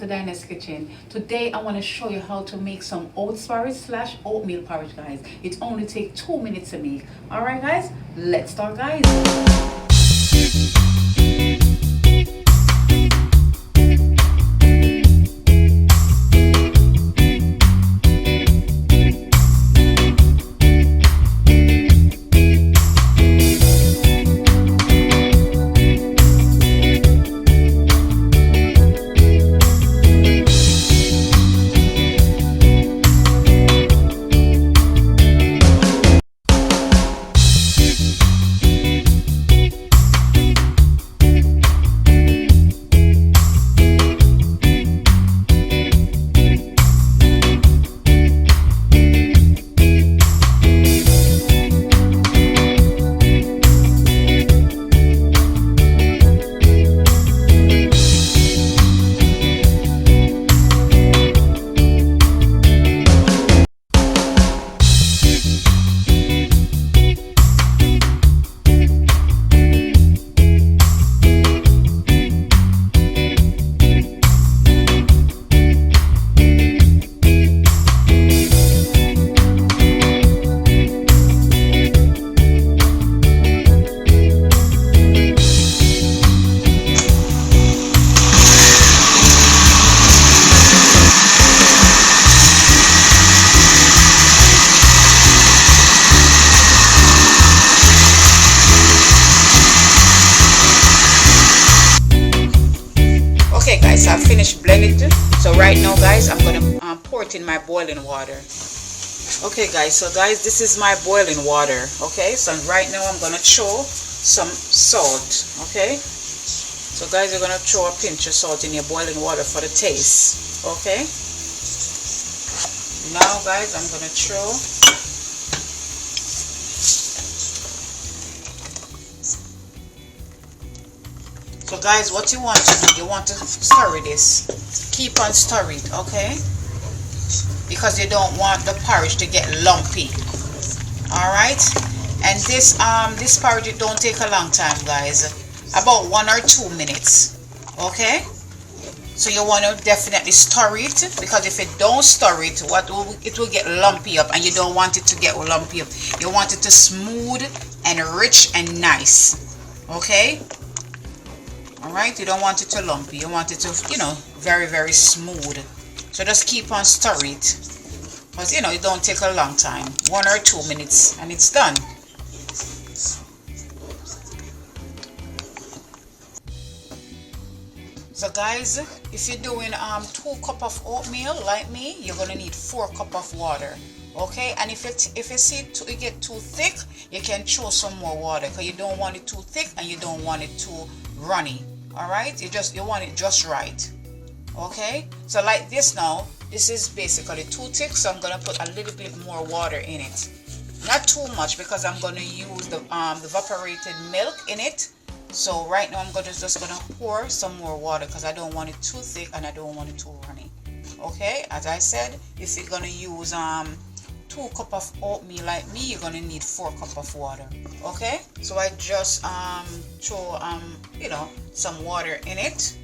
to Dyana's Kitchen. Today I want to show you how to make some oats porridge slash oatmeal porridge, guys. It only takes 2 minutes to make. Alright guys, let's start guys. Okay guys, so I finished blending it. So right now guys, I'm gonna pour it in my boiling water. Okay guys, so guys, this is my boiling water. Okay, so right now I'm gonna throw some salt. Okay, so guys, you're gonna throw a pinch of salt in your boiling water for the taste. Okay, now guys, I'm gonna throw so guys, what you want to do, you want to stir this. Keep on stirring, okay? Because you don't want the porridge to get lumpy. Alright? And this porridge, it don't take a long time, guys. About 1 or 2 minutes. Okay? So you want to definitely stir it, because if it don't stir it, it will get lumpy up, and you don't want it to get lumpy up. You want it to smooth and rich and nice. Okay? Alright, you don't want it to lumpy, you want it to, you know, very, very smooth. So just keep on stirring it. Because, you know, it don't take a long time. 1 or 2 minutes and it's done. So guys, if you're doing 2 cups of oatmeal like me, you're going to need 4 cups of water. Okay, and if you see it get too thick, you can throw some more water, because you don't want it too thick and you don't want it too runny. All right, you want it just right. Okay, so like this now, this is basically too thick, so I'm gonna put a little bit more water in it. Not too much, because I'm gonna use the evaporated milk in it. So right now I'm just gonna pour some more water, because I don't want it too thick and I don't want it too runny. Okay, as I said, if you're gonna use 2 cups of oatmeal like me, you're gonna need 4 cups of water. Okay, so I just throw you know, some water in it.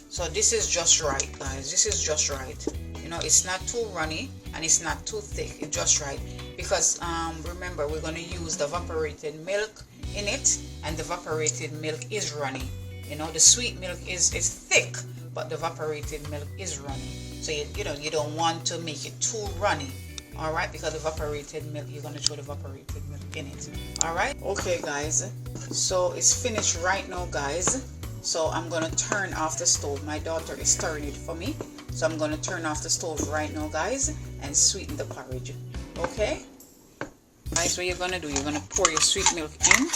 So this is just right, guys. This is just right. You know, it's not too runny and it's not too thick. It's just right, because remember, we're gonna use the evaporated milk in it, and the evaporated milk is runny. You know, the sweet milk is thick, but the evaporated milk is runny. So you know, you don't want to make it too runny. Alright, because the evaporated milk, you're going to throw the evaporated milk in it. Alright, okay guys, so it's finished right now guys. So I'm going to turn off the stove. My daughter is stirring it for me, so I'm going to turn off the stove right now guys, and sweeten the porridge. Okay guys, what you're going to do, you're going to pour your sweet milk in.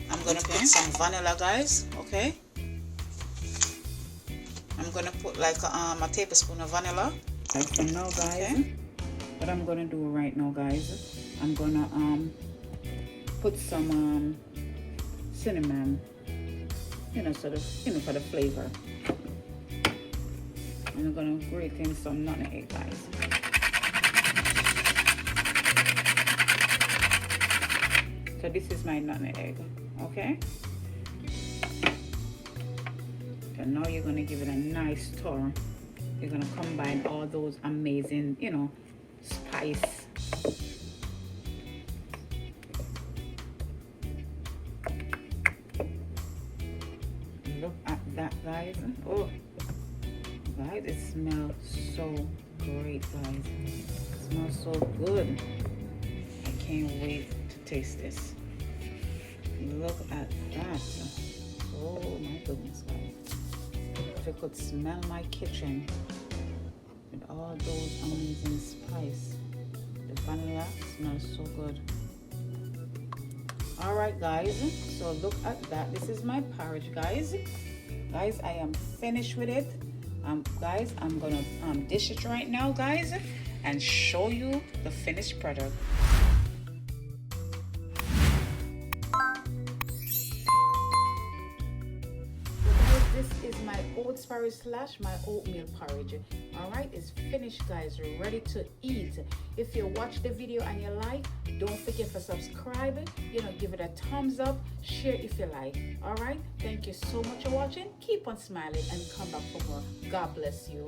I'm going to put some vanilla guys. Okay, I'm going to put like a tablespoon of vanilla. Like for now guys. Okay. What I'm gonna do right now guys, I'm gonna put some cinnamon, you know, sort of, you know, for the flavor. And I'm gonna grate in some nutmeg guys. So this is my nutmeg, okay? And now you're gonna give it a nice stir. You're gonna combine all those amazing, you know, spice. Look at that, guys. Oh, guys, it smells so great, guys. It smells so good. I can't wait to taste this. Look at that. Oh my goodness, guys. If you could smell my kitchen with all those amazing spice. The vanilla smells so good. All right, guys, so look at that. This is my porridge, guys. Guys, I am finished with it. Guys, I'm gonna dish it right now, guys, and show you the finished product. This is my oats porridge slash my oatmeal porridge. All right, it's finished, guys, ready to eat. If you watch the video and you like, don't forget to subscribe, you know, give it a thumbs up, share if you like. All right, thank you so much for watching. Keep on smiling and come back for more. God bless you.